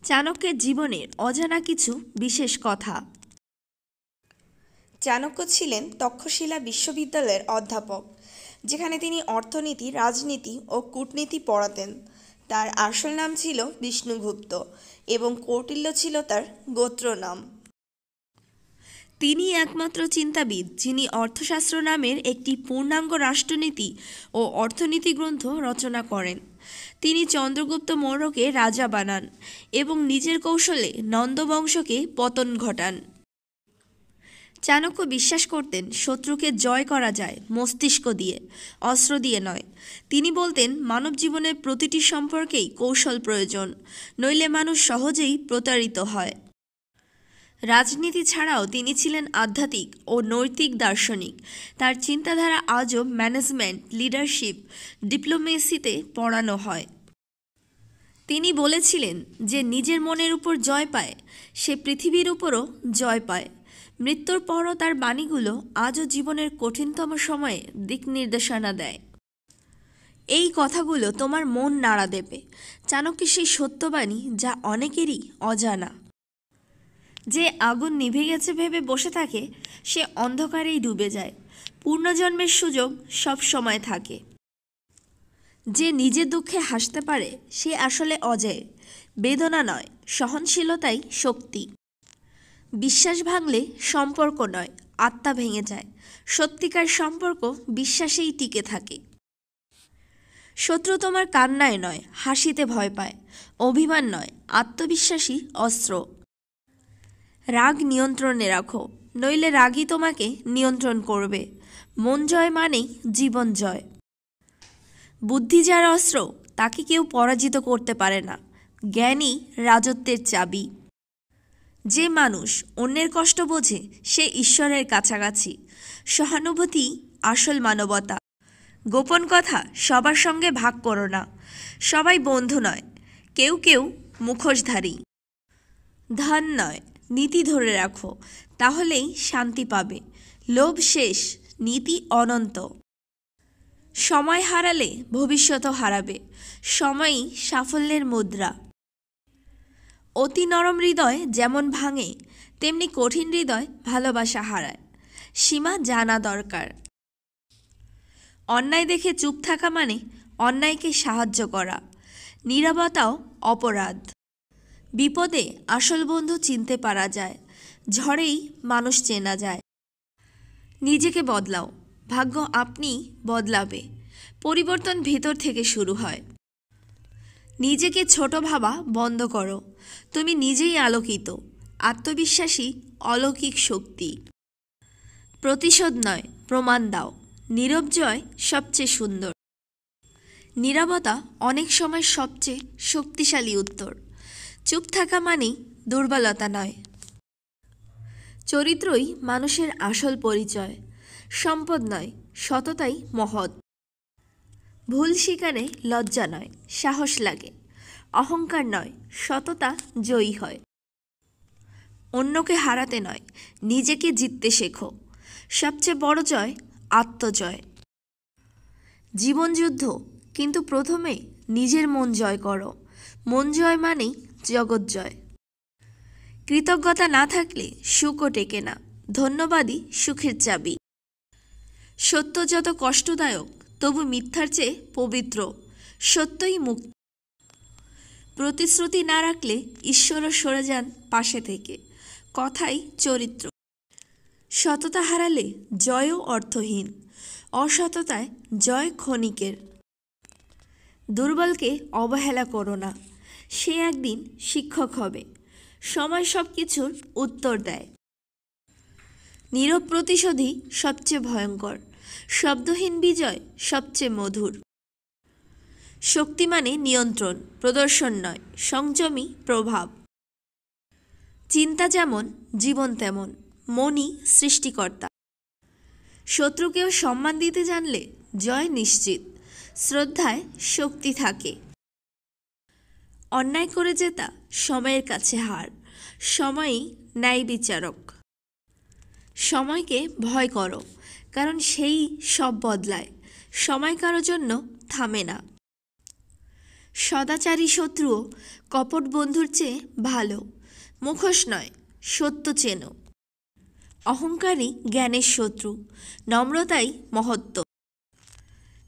চাণক্যের জীবনের অজানা কিছু বিশেষ কথা। চাণক্য ছিলেন তক্ষশিলা বিশ্ববিদ্যালয়ের অধ্যাপক, যেখানে তিনি অর্থনীতি, রাজনীতি ও কূটনীতি পড়াতেন। তার আসল নাম ছিল বিষ্ণুগুপ্ত এবং কৌটিল্য ছিল তার গোত্র নাম। তিনি একমাত্র চিন্তাবিদ যিনি অর্থশাস্ত্র নামের একটি পূর্ণাঙ্গ রাষ্ট্রনীতি ও অর্থনীতি গ্রন্থ রচনা করেন। তিনি চন্দ্রগুপ্ত মৌর্যকে রাজা বানান এবং নিজের কৌশলে নন্দবংশকে পতন ঘটান। চাণক্য বিশ্বাস করতেন শত্রুকে জয় করা যায় মস্তিষ্ক দিয়ে, অস্ত্র দিয়ে নয়। তিনি বলতেন মানব জীবনের প্রতিটি সম্পর্কেই কৌশল প্রয়োজন, নইলে মানুষ সহজেই প্রতারিত হয়। রাজনীতি ছাড়াও তিনি ছিলেন আধ্যাত্মিক ও নৈতিক দার্শনিক। তার চিন্তাধারা আজও ম্যানেজমেন্ট, লিডারশিপ, ডিপ্লোমেসিতে পড়ানো হয়। তিনি বলেছিলেন যে নিজের মনের উপর জয় পায় সে পৃথিবীর উপরও জয় পায়। মৃত্যুর পরও তার বাণীগুলো আজও জীবনের কঠিনতম সময়ে দিক নির্দেশনা দেয়। এই কথাগুলো তোমার মন নাড়া দেবে। চাণক্যের সেই সত্যবাণী যা অনেকেরই অজানা। যে আগুন নিভে গেছে ভেবে বসে থাকে সে অন্ধকারেই ডুবে যায়। পুনর্জন্মের সুযোগ সব সময় থাকে। যে নিজের দুঃখে হাসতে পারে সে আসলে অজেয়। বেদনা নয়, সহনশীলতাই শক্তি। বিশ্বাস ভাঙলে সম্পর্ক নয়, আত্মা ভেঙে যায়। সত্যিকার সম্পর্ক বিশ্বাসেই টিকে থাকে। শত্রু তোমার কান্নায় নয়, হাসিতে ভয় পায়। অভিমান নয়, আত্মবিশ্বাসী অস্ত্র। রাগ নিয়ন্ত্রণে রাখো, নইলে রাগই তোমাকে নিয়ন্ত্রণ করবে। মন জয় মানেই জীবন জয়। বুদ্ধি যার অস্ত্র তাকে কেউ পরাজিত করতে পারে না। জ্ঞানই রাজত্বের চাবি। যে মানুষ অন্যের কষ্ট বোঝে সে ঈশ্বরের কাছাকাছি। সহানুভূতি আসল মানবতা। গোপন কথা সবার সঙ্গে ভাগ করো না। সবাই বন্ধু নয়, কেউ কেউ মুখোশধারী। ধন নয়, নীতি ধরে রাখো, তাহলেই শান্তি পাবে। লোভ শেষ, নীতি অনন্ত। সময় হারালে ভবিষ্যৎও হারাবে। সময়ই সাফল্যের মুদ্রা। অতি নরম হৃদয় যেমন ভাঙে তেমনি কঠিন হৃদয় ভালোবাসা হারায়। সীমা জানা দরকার। অন্যায় দেখে চুপ থাকা মানে অন্যায়কে সাহায্য করা। নীরবতাও অপরাধ। বিপদে আসল বন্ধু চিনতে পারা যায়, ঝড়েই মানুষ চেনা যায়। নিজেকে বদলাও, ভাগ্য আপনি বদলাবে। পরিবর্তন ভেতর থেকে শুরু হয়। নিজেকে ছোট ভাবা বন্ধ করো, তুমি নিজেই আলোকিত। আত্মবিশ্বাসী অলৌকিক শক্তি। প্রতিশোধ নয়, প্রমাণ দাও। নীরব জয় সবচেয়ে সুন্দর। নীরবতা অনেক সময় সবচেয়ে শক্তিশালী উত্তর। চুপ থাকা মানেই দুর্বলতা নয়। চরিত্রই মানুষের আসল পরিচয়। সম্পদ নয়, সততাই মহৎ। ভুল স্বীকারে লজ্জা নয়, সাহস লাগে। অহংকার নয়, সততা জয়ী হয়। অন্যকে হারাতে নয়, নিজেকে জিততে শেখো। সবচেয়ে বড় জয় আত্মজয়। জীবন যুদ্ধ, কিন্তু প্রথমে নিজের মন জয় করো। মন জয় মানেই জগৎ জয়। কৃতজ্ঞতা না থাকলে সুখও টেকে না। ধন্যবাদই সুখের চাবি। সত্য যত কষ্টদায়ক তবু মিথ্যার চেয়ে পবিত্র। সত্যই মুক্তি। প্রতিশ্রুতি না রাখলে ঈশ্বরও সরে যান পাশে থেকে। কথাই চরিত্র। সততা হারালে জয়ও অর্থহীন। অসততায় জয় ক্ষণিকের। দুর্বলকে অবহেলা করো না, সে একদিন শিক্ষক হবে। সময় সব কিছুর উত্তর দেয়। নীরব প্রতিশোধই সবচেয়ে ভয়ঙ্কর। শব্দহীন বিজয় সবচেয়ে মধুর। শক্তি মানে নিয়ন্ত্রণ, প্রদর্শন নয়, সংযমী প্রভাব। চিন্তা যেমন জীবন তেমন, মনই সৃষ্টিকর্তা। শত্রুকেও সম্মান দিতে জানলে জয় নিশ্চিত। শ্রদ্ধায় শক্তি থাকে। অন্যায় করে জেতা সময়ের কাছে হার। সময়ই ন্যায় বিচারক। সময়কে ভয় করো, কারণ সেই সব বদলায়। সময় কারো জন্য থামে না। সদাচারী শত্রুও কপট বন্ধুর চেয়ে ভালো। মুখোশ নয়, সত্য চেনো। অহংকারী জ্ঞানের শত্রু, নম্রতাই মহত্ব।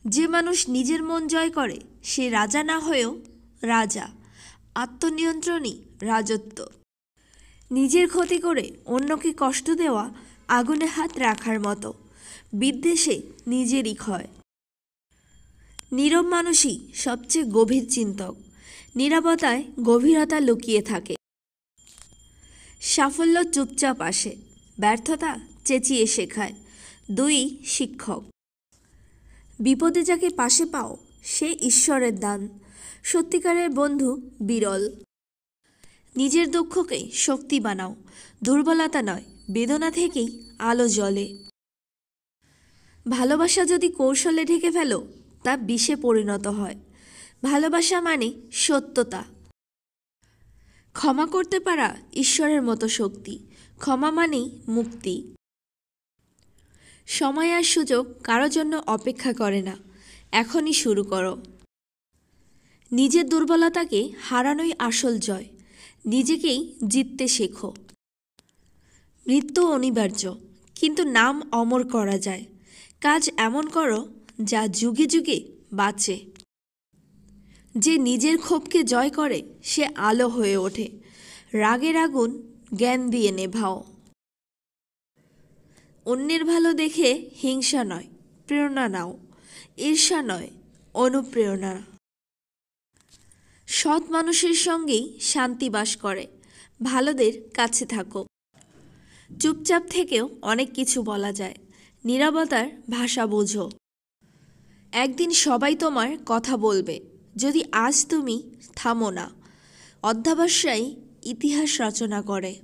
যে মানুষ নিজের মন জয় করে সে রাজা না হয়েও রাজা। আত্মনিয়ন্ত্রণই রাজত্ব। নিজের ক্ষতি করে অন্যকে কষ্ট দেওয়া আগুনে হাত রাখার মতো। বিদ্বেষে নিজেরই ক্ষয়। নীরব মানুষই সবচেয়ে গভীর চিন্তক। নীরবতায় গভীরতা লুকিয়ে থাকে। সাফল্য চুপচাপ আসে, ব্যর্থতা চেঁচিয়ে শেখায়। দুই শিক্ষক। বিপদে যাকে পাশে পাও সে ঈশ্বরের দান। সত্যিকারের বন্ধু বিরল। নিজের দুঃখকে শক্তি বানাও, দুর্বলতা নয়, বেদনা থেকেই আলো জ্বলে। ভালোবাসা যদি কৌশলে ঢেকে ফেলো তা বিষে পরিণত হয়। ভালোবাসা মানে সত্যতা। ক্ষমা করতে পারা ঈশ্বরের মতো শক্তি। ক্ষমা মানেই মুক্তি। সময় আর সুযোগ কারো জন্য অপেক্ষা করে না, এখনই শুরু করো। নিজের দুর্বলতাকে হারানোই আসল জয়। নিজেকেই জিততে শেখো। মৃত্যু অনিবার্য, কিন্তু নাম অমর করা যায়। কাজ এমন করো যা যুগে যুগে বাঁচে। যে নিজের ক্ষোভকে জয় করে সে আলো হয়ে ওঠে। রাগের আগুন জ্ঞান দিয়ে নেভাও। অন্যের ভালো দেখে হিংসা নয়, প্রেরণা নাও। ঈর্ষা নয়, অনুপ্রেরণা। সৎ মানুষের সঙ্গেই শান্তি বাস করে। ভালোদের কাছে থাকো। চুপচাপ থেকেও অনেক কিছু বলা যায়। নীরবতার ভাষা বোঝো। একদিন সবাই তোমার কথা বলবে, যদি আজ তুমি থামো না। অধ্যবসায়ই ইতিহাস রচনা করে।